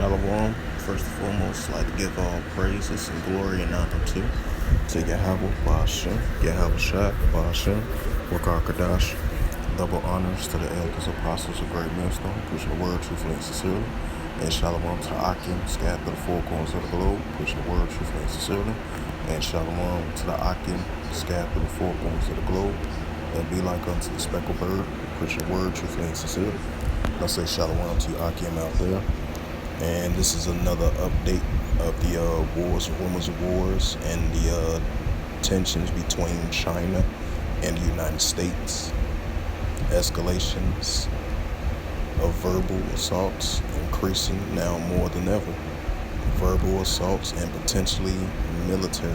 Shalom. First and foremost, I'd like to give all praises and glory and honor to Yahweh, Ba'ashem, Yahweh Shai, Ba'ashem, Wakar Kadash. Double honors to the elders, apostles of Great Millstone, pushing the word truthfully and sincerely. And Shalom to the Akim, scattered to the four corners of the globe, pushing the word truthfully and sincerely. And Shalom to the Akim, scattered to the four corners of the globe, and be like unto the speckled bird, pushing the word truthfully and sincerely. I'll say Shalom to you Akim out there. And this is another update of the wars and rumors of wars and the tensions between China and the United States. Escalations of verbal assaults increasing now more than ever. Verbal assaults and potentially military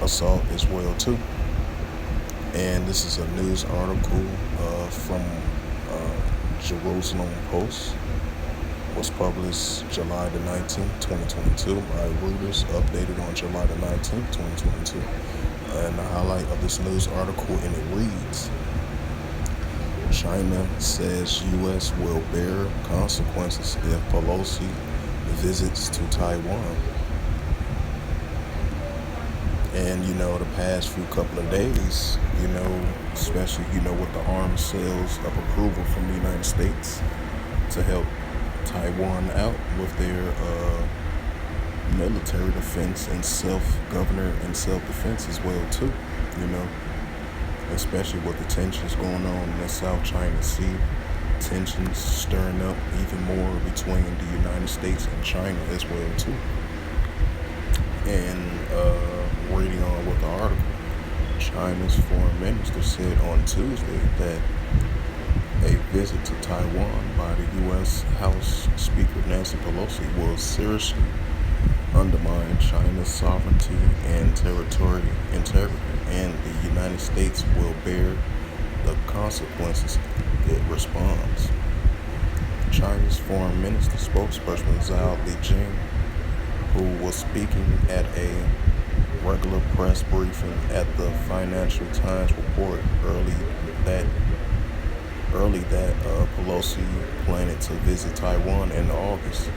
assault as well too. And this is a news article from Jerusalem Post. Was published July the 19th, 2022 by Reuters, updated on July the 19th, 2022. And the highlight of this news article, and it reads, China says U.S. will bear consequences if Pelosi visits to Taiwan. And, the past few couple of days, especially, with the arms sales of approval from the United States to help Taiwan out with their military defense and self-governor and self-defense as well too, especially with the tensions going on in the South China Sea, tensions stirring up even more between the United States and China as well too. And reading on with the article, China's foreign minister said on Tuesday that a visit to Taiwan by the U.S. House Speaker Nancy Pelosi will seriously undermine China's sovereignty and territorial integrity, and the United States will bear the consequences it responds. China's foreign minister spokesperson Zhao Lijian, who was speaking at a regular press briefing at the Financial Times, report early that Pelosi planned to visit Taiwan in August,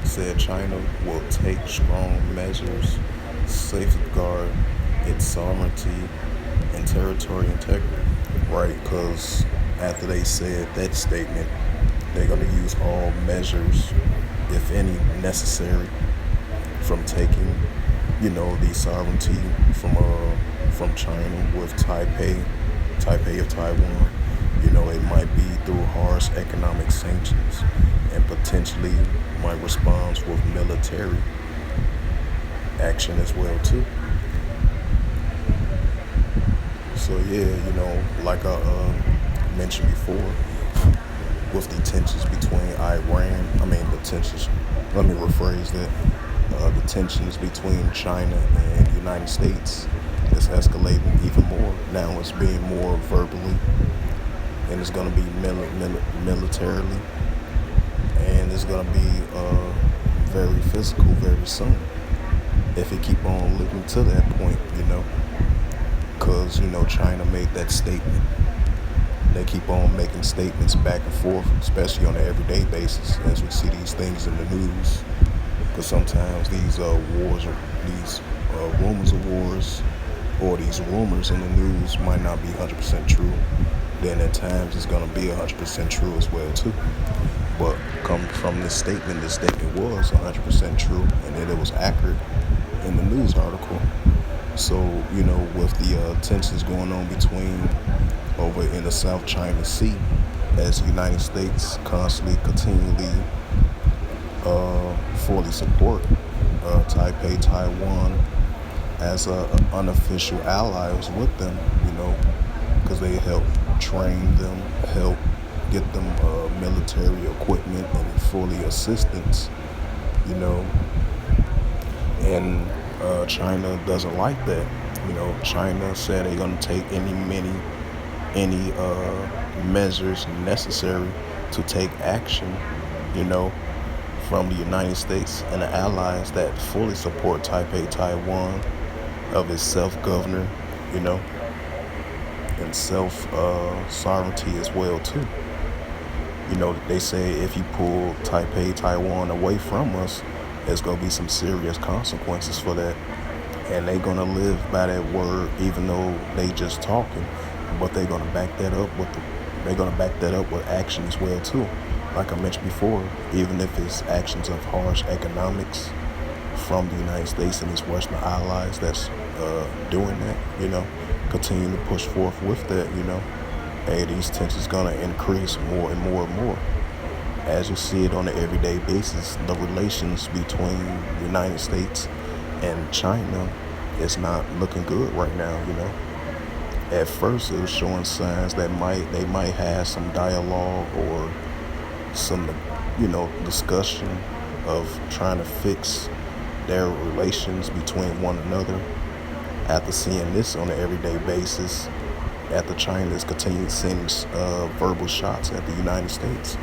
said China will take strong measures to safeguard its sovereignty and territorial integrity. Right, because after they said that statement, they're going to use all measures, if any, necessary from taking, the sovereignty from China with Taipei of Taiwan. It might be through harsh economic sanctions, and potentially might respond with military action as well too. So like I mentioned before, with the tensions between the tensions between China and the United States is escalating even more. Now it's being more verbally, and it's going to be militarily, and it's going to be very physical very soon if it keep on living to that point, because China made that statement. They keep on making statements back and forth, especially on an everyday basis as we see these things in the news, because sometimes these wars or these rumors of wars or these rumors in the news might not be 100% true. Then at times it's going to be 100% true as well too. But coming from this statement was 100% true, and then it was accurate in the news article. So, with the tensions going on between over in the South China Sea, as the United States constantly, continually fully support Taipei, Taiwan as an unofficial allies with them, because they help train them, help get them military equipment and fully assistance, and China doesn't like that. China said they're going to take any measures necessary to take action, from the United States and the allies that fully support Taipei, Taiwan, of its self-governor, and self-sovereignty as well too. They say if you pull Taipei, Taiwan away from us, there's gonna be some serious consequences for that. And they're gonna live by that word, even though they just talking. But they're gonna back that up with action as well too. Like I mentioned before, even if it's actions of harsh economics from the United States and its Western allies that's doing that, continue to push forth with that, hey, these tensions gonna increase more and more and more. As you see it on an everyday basis, the relations between the United States and China is not looking good right now. At first it was showing signs that they might have some dialogue or some, discussion of trying to fix their relations between one another. After seeing this on an everyday basis, after China is continuing to send verbal shots at the United States,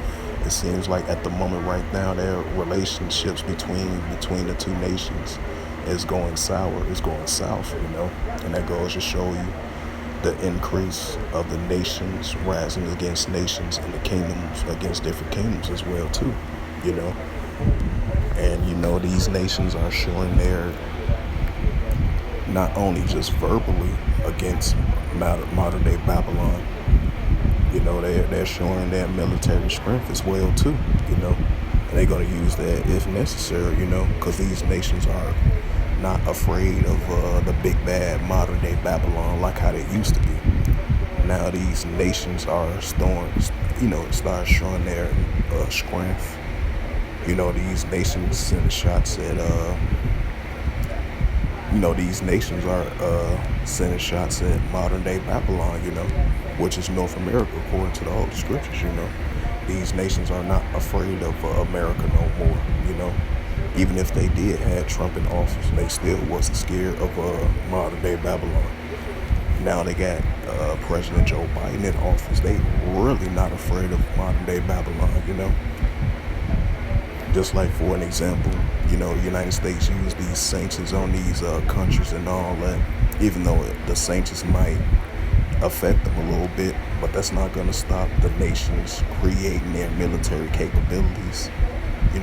it seems like at the moment right now their relationships between the two nations is going sour, is going south, and that goes to show you the increase of the nations rising against nations and the kingdoms against different kingdoms as well too, and these nations are showing their not only just verbally against modern day Babylon, they're showing their military strength as well too, and they're going to use that if necessary, because these nations are not afraid of the big bad modern day Babylon like how they used to be. Now these nations are start showing their strength. These nations send shots at these nations are sending shots at modern day Babylon, which is North America according to the Holy Scriptures, These nations are not afraid of America no more, Even if they did have Trump in office, they still wasn't scared of modern day Babylon. Now they got President Joe Biden in office. They really not afraid of modern day Babylon, Just like for an example, the United States used these sanctions on these countries and all that, even though the sanctions might affect them a little bit, but that's not going to stop the nations creating their military capabilities,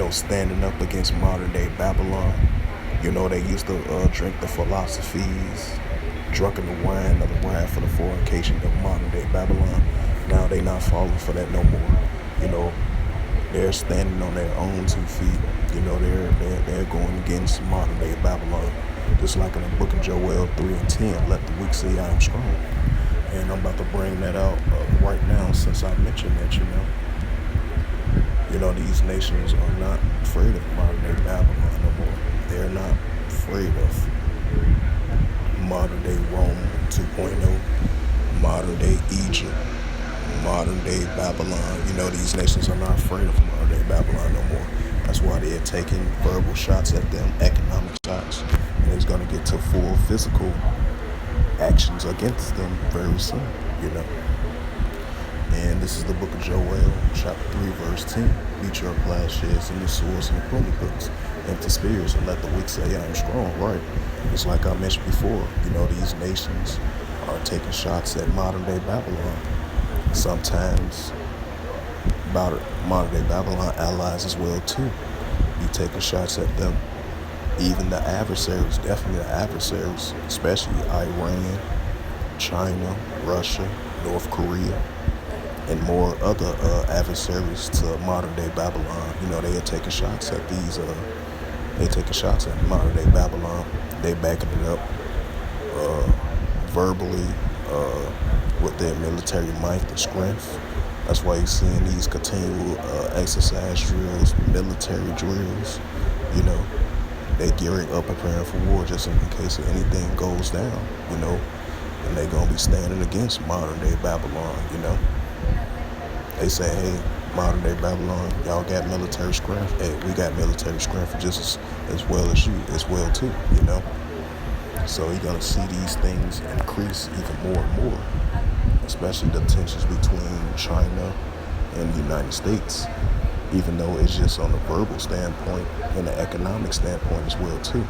standing up against modern day Babylon. They used to drink the philosophies, drunken the wine of the wrath for the fornication of modern day Babylon. Now they not falling for that no more. They're standing on their own 2 feet. They're going against modern day Babylon. Just like in the book of Joel 3:10, let the weak say I am strong. And I'm about to bring that out right now since I mentioned that, these nations are not afraid of modern day Babylon no more. They're not afraid of modern day Rome 2.0, modern day Egypt, modern day Babylon. These nations are not afraid of modern day Babylon no more. That's why they're taking verbal shots at them, economic shots, and it's going to get to full physical actions against them very soon, And this is the book of Joel, chapter 3, verse 10. Beat your plowshares and the swords and the pruning hooks into spears, and let the weak say I am strong, right? It's like I mentioned before, these nations are taking shots at modern day Babylon. Sometimes modern day Babylon allies as well too. Be taking shots at them. Even the adversaries, definitely the adversaries, especially Iran, China, Russia, North Korea, and more other adversaries to modern day Babylon. They are taking shots at these. They taking shots at modern day Babylon. They backing it up verbally with their military might and strength. That's why you're seeing these continual exercise drills, military drills. They gearing up, preparing for war just in case anything goes down. And they're gonna be standing against modern day Babylon. They say, hey, modern day Babylon, y'all got military strength. Hey, we got military strength just as well as you, as well too. So you're gonna see these things increase even more and more, especially the tensions between China and the United States, even though it's just on a verbal standpoint and an economic standpoint as well too.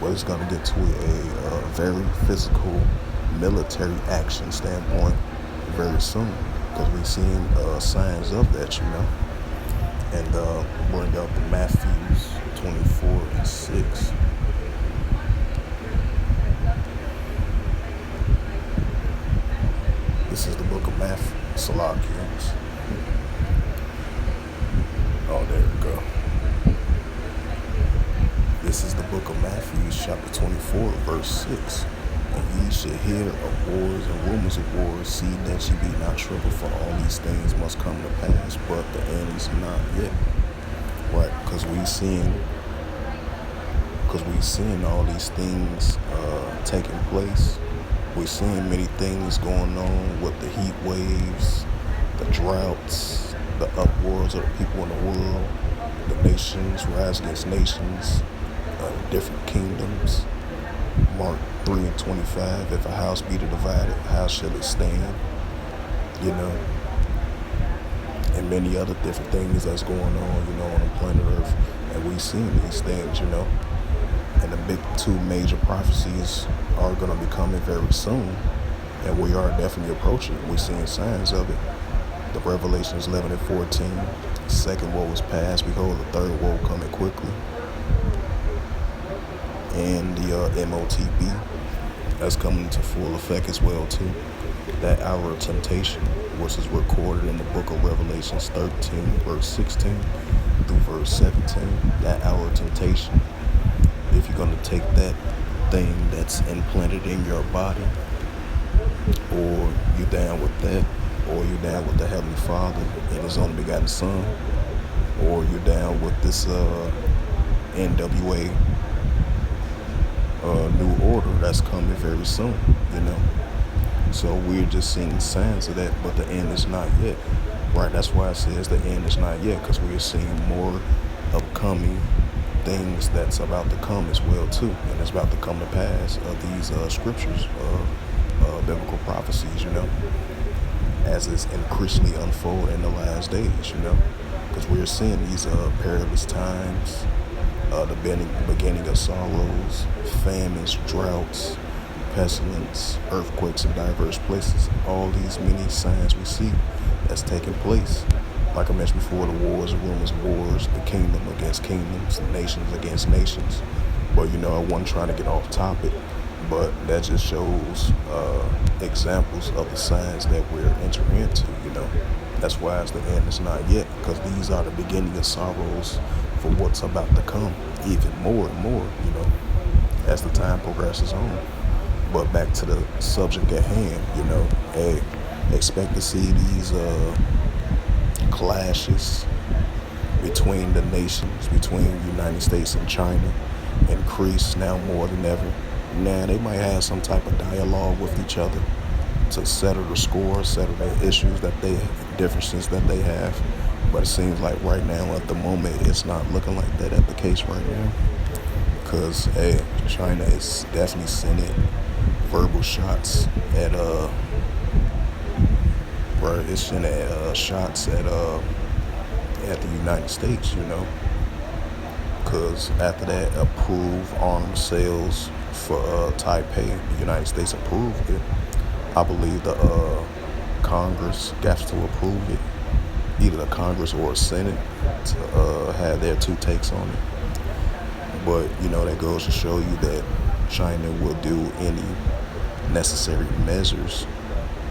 But it's gonna get to a very physical military action standpoint very soon. because we've seen signs of that, and bring up Matthews 24:6. This is the book of Matthew. Salakians. Oh, there we go. This is the book of Matthew, chapter 24, verse 6. And ye should hear of wars and rumors of wars. See that ye be not troubled, for all these things must come to pass, but the end is not yet. Right? Because we seeing all these things taking place. We're seeing many things going on with the heat waves, the droughts, the upwars of the people in the world, the nations rise against nations, different kingdoms. Mark 3:25, if a house be divided, how shall it stand? And many other different things that's going on, on the planet Earth. And we've seen these things, and the big two major prophecies are going to be coming very soon. And we are definitely approaching it. We're seeing signs of it. The Revelations 11:14, second woe is past, behold, the third woe coming quickly. And the MOTB, that's coming into full effect as well too. That hour of temptation, which is recorded in the book of Revelations 13, verse 16 through verse 17. That hour of temptation, if you're going to take that thing that's implanted in your body, or you're down with that, or you're down with the Heavenly Father and His only begotten Son, or you're down with this NWA new order that's coming very soon, So we're just seeing signs of that, but the end is not yet. Right? That's why it says the end is not yet, because we're seeing more upcoming things that's about to come as well too, and it's about to come to pass of these scriptures of biblical prophecies, as it's increasingly unfolding in the last days, because we're seeing these perilous times, the beginning of sorrows, famines, droughts, pestilence, earthquakes in diverse places. All these many signs we see that's taking place. Like I mentioned before, the wars and rumors of wars, the kingdom against kingdoms, the nations against nations. But I wasn't trying to get off topic, but that just shows examples of the signs that we're entering into, That's why it's the end is not yet, because these are the beginning of sorrows for what's about to come, even more and more, as the time progresses on. But back to the subject at hand, expect to see these clashes between the nations, between the United States and China, increase now more than ever. Now they might have some type of dialogue with each other to settle the score, settle their issues differences that they have. But it seems like right now, at the moment, it's not looking like that at the case right now. Because, China is definitely sending verbal shots at, shots at the United States, Because after that approved arms sales for Taipei, the United States approved it. I believe the Congress got to approve it, either the Congress or a Senate, to have their two takes on it. But that goes to show you that China will do any necessary measures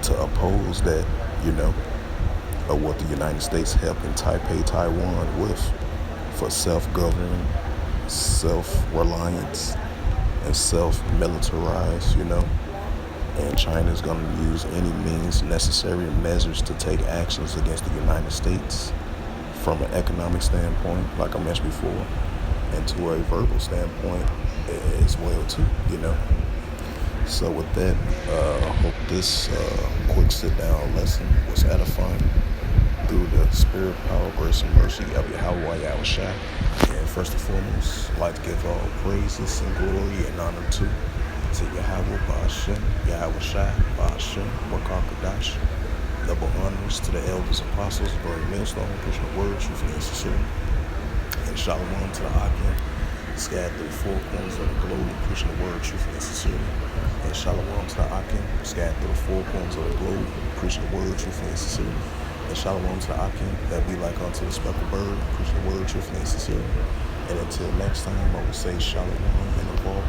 to oppose that, of what the United States helping Taipei, Taiwan with for self-governing, self-reliance, and self-militarize, And China is going to use any means necessary measures to take actions against the United States from an economic standpoint, like I mentioned before, and to a verbal standpoint as well too, So with that, I hope this quick sit-down lesson was edifying through the spirit, power, grace, and mercy of Yahweh Yahushua. And first and foremost, I'd like to give all praises and glory and honor to Yahweh Ba'ashem, Yahushua Ba'ashem, Wakakadash. Double honors to the elders, apostles, burning millstone, pushing the word, truth, and sincerity. And shalom to the Akim, scattered through the four corners of the globe, pushing the word, truth, and sincerity. And shalom to the Akim, scattered through the four corners of the globe, preach the word, truthfully and sincerely. And shalom to the Akim, that be like unto the speckled bird, preach the word, truthfully and sincerely. And until next time, I will say shalom and a ball.